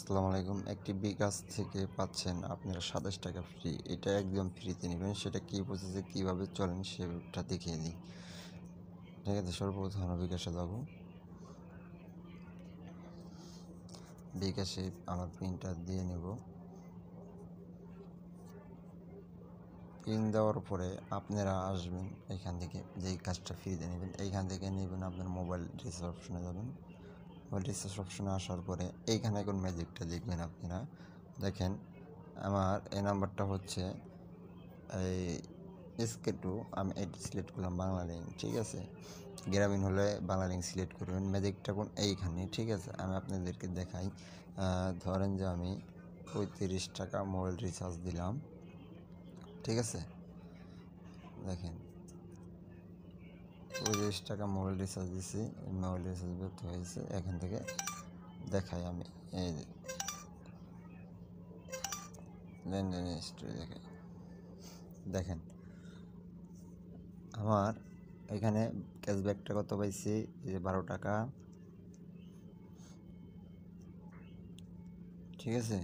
আসসালামু আলাইকুম। একটি বিকাশ থেকে পাচ্ছেন আপনারা ২৭ টাকা ফ্রি। এটা একদম ফ্রিতে নেবেন। সেটা কী প্রসেসে কীভাবে চলেন সেটা দেখিয়ে দিই। ঠিক আছে? সর্বপ্রথম আমরা বিকাশে যাব। বিকাশে আমার পিনটা দিয়ে নেব। পিন দেওয়ার পরে আপনারা আসবেন এখান থেকে, যেই কাজটা ফ্রিতে নেবেন এইখান থেকে নেবেন। আপনার মোবাইল রিচার্জ অপশনে যাবেন। মোবাইল রিচার্জ অপশনে আসার পরে এইখানে এখন ম্যাজিকটা দেখবেন আপনারা। দেখেন আমার এই নাম্বারটা হচ্ছে SK2, আমি এটি সিলেক্ট করলাম বাংলা লিঙ্ক। ঠিক আছে, গ্রামীণ হলে বাংলা লিঙ্ক সিলেক্ট করবেন। ম্যাজিকটা কোন এইখানে। ঠিক আছে, আমি আপনাদেরকে দেখাই। ধরেন যে আমি ৩৫ টাকা মোবাইল রিচার্জ দিলাম। ঠিক আছে, দেখেন ৩৫ টাকা মোবাইল রিচার্জ দিছি। মোবাইল রিচার্জ ব্যর্থ হয়েছে। এখান থেকে দেখাই আমি এই লেনদেন হিস্ট্রি দেখাই। দেখেন আমার এখানে ক্যাশব্যাকটা কত পাইছি, যে ১২ টাকা। ঠিক আছে।